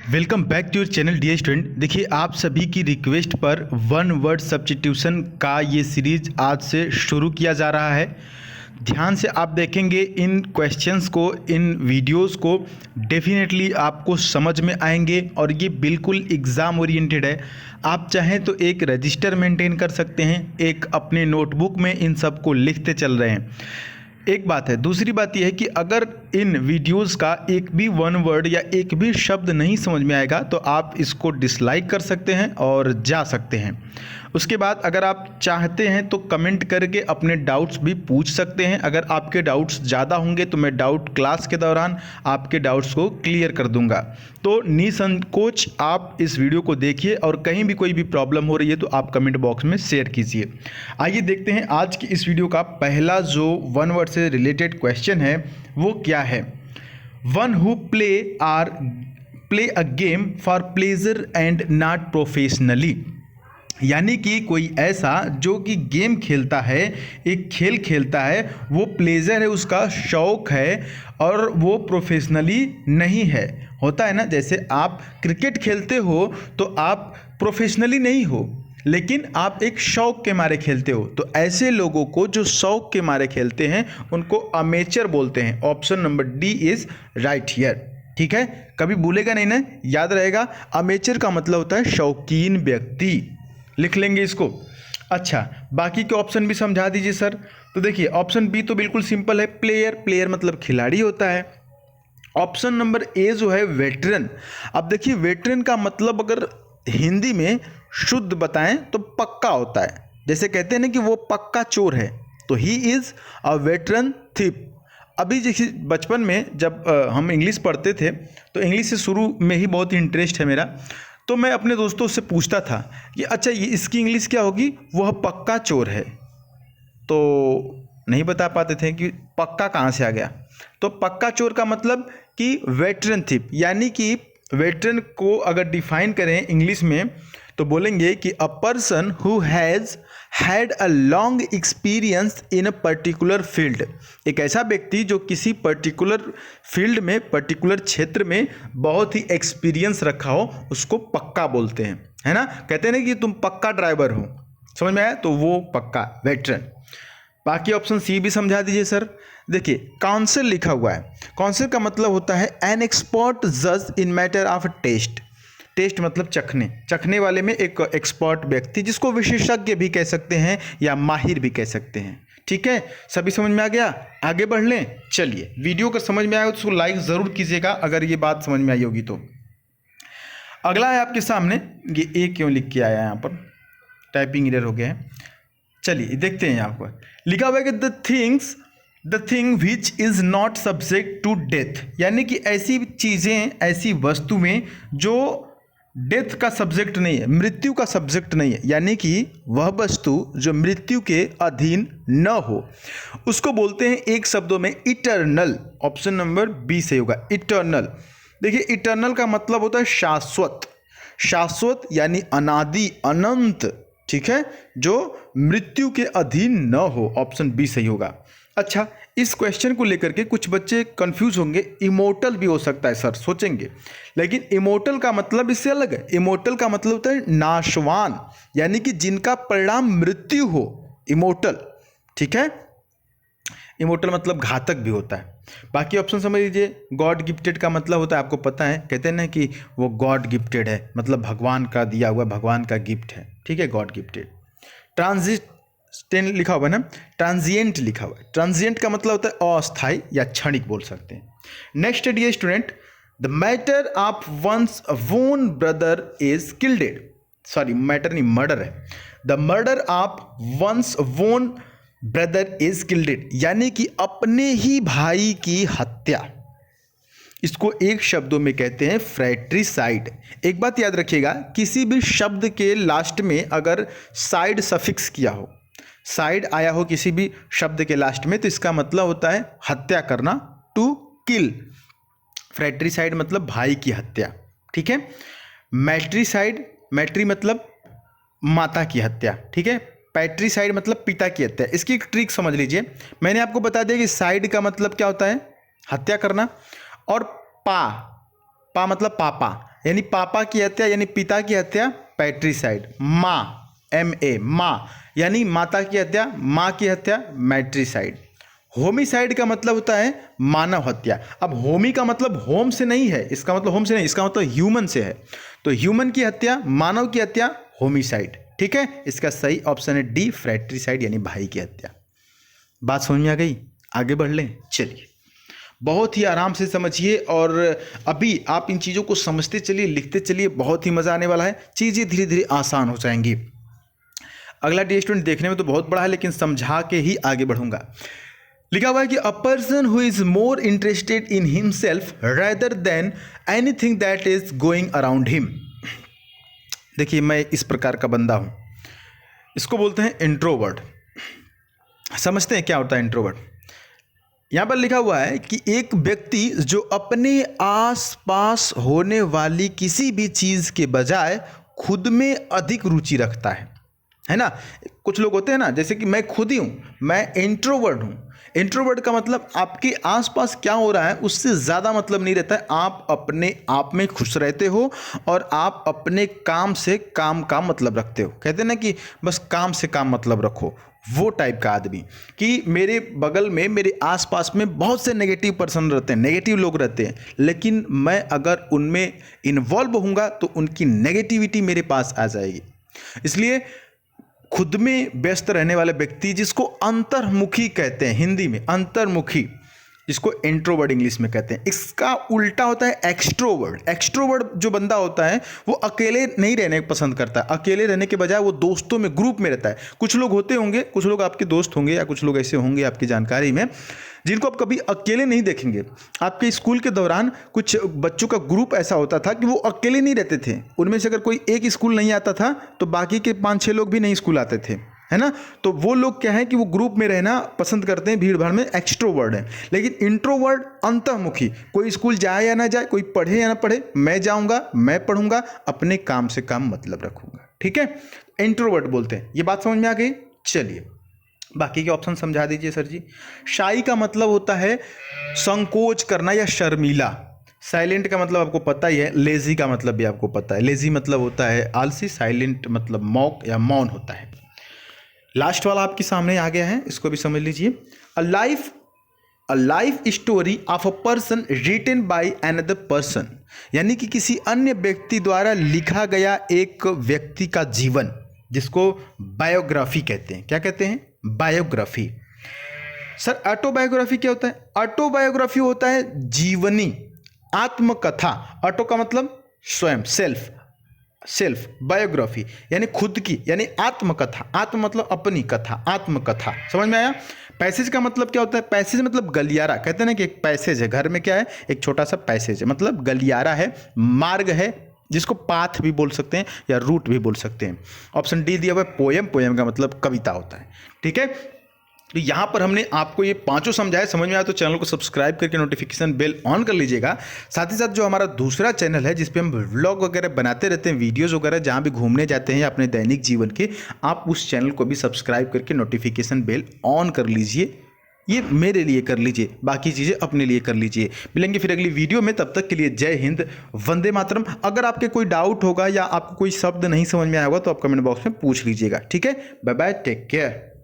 Welcome back to your channel dear student. देखिए, आप सभी की रिक्वेस्ट पर वन वर्ड सब्स्टिट्यूशन का ये सीरीज आज से शुरू किया जा रहा है। ध्यान से आप देखेंगे इन क्वेश्चंस को, इन वीडियोस को, डेफिनेटली आपको समझ में आएंगे और ये बिल्कुल एग्ज़ाम ओरिएंटेड है। आप चाहें तो एक रजिस्टर मेंटेन कर सकते हैं, एक अपने नोटबुक में इन सब को लिखते चल रहे हैं। एक बात है। दूसरी बात यह है कि अगर इन वीडियोस का एक भी वन वर्ड या एक भी शब्द नहीं समझ में आएगा तो आप इसको डिसलाइक कर सकते हैं और जा सकते हैं। उसके बाद अगर आप चाहते हैं तो कमेंट करके अपने डाउट्स भी पूछ सकते हैं। अगर आपके डाउट्स ज़्यादा होंगे तो मैं डाउट क्लास के दौरान आपके डाउट्स को क्लियर कर दूंगा। तो निसंकोच आप इस वीडियो को देखिए और कहीं भी कोई भी प्रॉब्लम हो रही है तो आप कमेंट बॉक्स में शेयर कीजिए। आइए देखते हैं आज की इस वीडियो का पहला जो वन वर्ड से रिलेटेड क्वेश्चन है वो क्या है। One who play a game for pleasure and not professionally, यानी कि कोई ऐसा जो कि गेम खेलता है, एक खेल खेलता है, वो प्लेजर है, उसका शौक है और वो प्रोफेशनली नहीं है। होता है ना, जैसे आप क्रिकेट खेलते हो तो आप प्रोफेशनली नहीं हो लेकिन आप एक शौक के मारे खेलते हो। तो ऐसे लोगों को जो शौक के मारे खेलते हैं उनको अमेचर बोलते हैं। Option number D is right here. ठीक है, कभी भूलेगा नहीं ना, याद रहेगा। अमेचर का मतलब होता है शौकीन व्यक्ति। लिख लेंगे इसको। अच्छा, बाकी के ऑप्शन भी समझा दीजिए सर। तो देखिए, ऑप्शन बी तो बिल्कुल सिंपल है, प्लेयर। प्लेयर मतलब खिलाड़ी होता है। ऑप्शन नंबर ए जो है वेटरन। अब देखिए, वेटरन का मतलब अगर हिंदी में शुद्ध बताएं तो पक्का होता है। जैसे कहते हैं ना कि वो पक्का चोर है, तो he is a veteran thief. अभी जैसे बचपन में जब हम इंग्लिश पढ़ते थे तो इंग्लिश से शुरू में ही बहुत इंटरेस्ट है मेरा, तो मैं अपने दोस्तों से पूछता था कि अच्छा ये इसकी इंग्लिश क्या होगी। वह पक्का चोर है, तो नहीं बता पाते थे कि पक्का कहाँ से आ गया। तो पक्का चोर का मतलब कि वेटरन थीफ, यानी कि वेटरन को अगर डिफाइन करें इंग्लिश में तो बोलेंगे कि a person who has had a long experience in a particular field. एक ऐसा व्यक्ति जो किसी पर्टिकुलर फील्ड में, पर्टिकुलर क्षेत्र में बहुत ही एक्सपीरियंस रखा हो, उसको पक्का बोलते हैं, है ना। कहते हैं ना कि तुम पक्का ड्राइवर हो, समझ में आया, तो वो पक्का वेटरन। बाकी ऑप्शन सी भी समझा दीजिए सर। देखिए, काउंसिल लिखा हुआ है। काउंसिल का मतलब होता है एन एक्सपर्ट जज in matter of taste. Taste मतलब चखने, चखने वाले में एक एक्सपर्ट व्यक्ति, जिसको विशेषज्ञ भी कह सकते हैं या माहिर भी कह सकते हैं। ठीक है, सभी समझ में आ गया। आगे बढ़ लें। चलिए, वीडियो को समझ में आया तो उसको लाइक ज़रूर कीजिएगा अगर ये बात समझ में आई होगी तो। अगला है आपके सामने, ये ए क्यों लिख के आया यहाँ पर, टाइपिंग एरर हो गया है। चलिए देखते हैं। यहाँ पर लिखा हुआ है कि the thing which is not subject to death, यानी कि ऐसी चीज़ें, ऐसी वस्तुएं जो डेथ का सब्जेक्ट नहीं है, मृत्यु का सब्जेक्ट नहीं है, यानी कि वह वस्तु जो मृत्यु के अधीन न हो, उसको बोलते हैं एक शब्दों में इटर्नल। ऑप्शन नंबर बी से होगा, इटर्नल। देखिए, इटर्नल का मतलब होता है शाश्वत। शाश्वत यानी अनादि, अनंत। ठीक है, जो मृत्यु के अधीन न हो। ऑप्शन बी सही होगा। अच्छा, इस क्वेश्चन को लेकर के कुछ बच्चे कंफ्यूज होंगे। इमोर्टल भी हो सकता है सर, सोचेंगे, लेकिन इमोर्टल का मतलब इससे अलग है। इमोर्टल का मतलब होता है नाशवान, यानी कि जिनका परिणाम मृत्यु हो, इमोर्टल। ठीक है, इमोर्टल मतलब घातक भी होता है। बाकी ऑप्शन समझ लीजिए। गॉड गिफ्टेड का मतलब होता है, आपको पता है, कहते हैं ना कि वो गॉड गिफ्टेड है, मतलब भगवान का दिया हुआ, भगवान का गिफ्ट है। ठीक है, गॉड गिफ्टेड। ट्रांजिटेंट लिखा हुआ है ना, ट्रांजिएंट लिखा हुआ है। ट्रांजिएंट का मतलब होता है अस्थायी या क्षणिक बोल सकते हैं। Next dear student, the matter of one's own brother is killed. Sorry, matter नहीं, मर्डर है। The murder of one's own brother is killed, यानी कि अपने ही भाई की हत्या। इसको एक शब्दों में कहते हैं फ्रैट्रिसाइड। एक बात याद रखिएगा, किसी भी शब्द के लास्ट में अगर साइड सफिक्स किया हो, साइड आया हो किसी भी शब्द के लास्ट में, तो इसका मतलब होता है हत्या करना, टू किल। फ्रैट्रिसाइड मतलब भाई की हत्या। ठीक है, मैट्रिसाइड, मैट्री मतलब माता की हत्या। ठीक है, पैट्रिसाइड मतलब पिता की हत्या। इसकी एक ट्रिक समझ लीजिए। मैंने आपको बता दिया कि साइड का मतलब क्या होता है, हत्या करना, और पा, पा मतलब पापा, यानी पापा की हत्या यानी पिता की हत्या पैट्रिसाइड। माँ MA माँ यानी माता की हत्या, माँ की हत्या मैट्रिसाइड। होमिसाइड का मतलब होता है मानव हत्या। अब होमी का मतलब होम से नहीं है, इसका मतलब होम से नहीं, इसका मतलब ह्यूमन से है। तो ह्यूमन की हत्या, मानव की हत्या होमिसाइड। ठीक है, इसका सही ऑप्शन है डी फ्रैट्रिसाइड यानी भाई की हत्या। बात समझ में आ गई? आगे बढ़ लें, चलिए। बहुत ही आराम से समझिए और अभी आप इन चीज़ों को समझते चलिए, लिखते चलिए, बहुत ही मज़ा आने वाला है। चीज़ें धीरे धीरे आसान हो जाएंगी। अगला डी स्टूडेंट देखने में तो बहुत बड़ा है, लेकिन समझा के ही आगे बढ़ूंगा। लिखा हुआ है कि a person who is more interested in himself rather than anything that is going around him. देखिए, मैं इस प्रकार का बंदा हूं, इसको बोलते हैं इंट्रोवर्ट। समझते हैं क्या होता है इंट्रोवर्ट? यहां पर लिखा हुआ है कि एक व्यक्ति जो अपने आसपास होने वाली किसी भी चीज के बजाय खुद में अधिक रुचि रखता है ना। कुछ लोग होते हैं ना, जैसे कि मैं खुद ही हूं, मैं इंट्रोवर्ट हूं। इंट्रोवर्ट का मतलब आपके आसपास क्या हो रहा है उससे ज़्यादा मतलब नहीं रहता है। आप अपने आप में खुश रहते हो और आप अपने काम से काम का मतलब रखते हो। कहते हैं ना कि बस काम से काम मतलब रखो, वो टाइप का आदमी। कि मेरे बगल में, मेरे आसपास में बहुत से नेगेटिव पर्सन रहते हैं, नेगेटिव लोग रहते हैं, लेकिन मैं अगर उनमें इन्वॉल्व होऊंगा तो उनकी नेगेटिविटी मेरे पास आ जाएगी। इसलिए खुद में व्यस्त रहने वाले व्यक्ति, जिसको अंतर्मुखी कहते हैं हिंदी में, अंतर्मुखी, जिसको इंट्रोवर्ट इंग्लिश में कहते हैं, इसका उल्टा होता है एक्सट्रोवर्ट। एक्सट्रोवर्ट जो बंदा होता है वो अकेले नहीं रहने पसंद करता है, अकेले रहने के बजाय वो दोस्तों में, ग्रुप में रहता है। कुछ लोग होते होंगे, कुछ लोग आपके दोस्त होंगे या कुछ लोग ऐसे होंगे आपकी जानकारी में जिनको आप कभी अकेले नहीं देखेंगे। आपके स्कूल के दौरान कुछ बच्चों का ग्रुप ऐसा होता था कि वो अकेले नहीं रहते थे। उनमें से अगर कोई एक स्कूल नहीं आता था तो बाकी के 5-6 लोग भी नहीं स्कूल आते थे, है ना। तो वो लोग क्या है कि वो ग्रुप में रहना पसंद करते हैं, भीड़ भाड़ में, एक्सट्रोवर्ट है। लेकिन इंट्रोवर्ट अंतर्मुखी, कोई स्कूल जाए या ना जाए, कोई पढ़े या ना पढ़े, मैं जाऊंगा, मैं पढ़ूंगा, अपने काम से काम मतलब रखूंगा। ठीक है, इंट्रोवर्ट बोलते हैं। ये बात समझ में आ गई? चलिए बाकी के ऑप्शन समझा दीजिए सर जी। शाई का मतलब होता है संकोच करना या शर्मीला। साइलेंट का मतलब आपको पता ही है। लेजी का मतलब भी आपको पता है। लेजी मतलब होता है आलसी, साइलेंट मतलब मौक या मौन होता है। लास्ट वाला आपके सामने आ गया है, इसको भी समझ लीजिए। A life story of a person written by another person, यानी कि किसी अन्य व्यक्ति द्वारा लिखा गया एक व्यक्ति का जीवन, जिसको बायोग्राफी कहते हैं। क्या कहते हैं? बायोग्राफी। सर ऑटोबायोग्राफी क्या होता है? ऑटोबायोग्राफी होता है जीवनी, आत्मकथा। ऑटो का मतलब स्वयं, सेल्फ, बायोग्राफी यानी खुद की, यानी आत्मकथा। आत्म मतलब अपनी कथा, आत्मकथा। समझ में आया? पैसेज का मतलब क्या होता है? पैसेज मतलब गलियारा। कहते हैं ना कि एक पैसेज है, घर में क्या है? एक छोटा सा पैसेज है, मतलब गलियारा है, मार्ग है, जिसको पाथ भी बोल सकते हैं या रूट भी बोल सकते हैं। ऑप्शन डी दिया हुआ है पोयम। पोयम का मतलब कविता होता है। ठीक है, तो यहाँ पर हमने आपको ये पांचों समझाए। समझ में आया तो चैनल को सब्सक्राइब करके नोटिफिकेशन बेल ऑन कर लीजिएगा। साथ ही साथ जो हमारा दूसरा चैनल है जिस पे हम व्लॉग वगैरह बनाते रहते हैं, वीडियोस वगैरह, जहाँ भी घूमने जाते हैं अपने दैनिक जीवन के, आप उस चैनल को भी सब्सक्राइब करके नोटिफिकेशन बेल ऑन कर लीजिए। ये मेरे लिए कर लीजिए, बाकी चीज़ें अपने लिए कर लीजिए। मिलेंगे फिर अगली वीडियो में, तब तक के लिए जय हिंद, वंदे मातरम। अगर आपके कोई डाउट होगा या आपको कोई शब्द नहीं समझ में आया होगा तो आप कमेंट बॉक्स में पूछ लीजिएगा। ठीक है, बाय बाय, टेक केयर।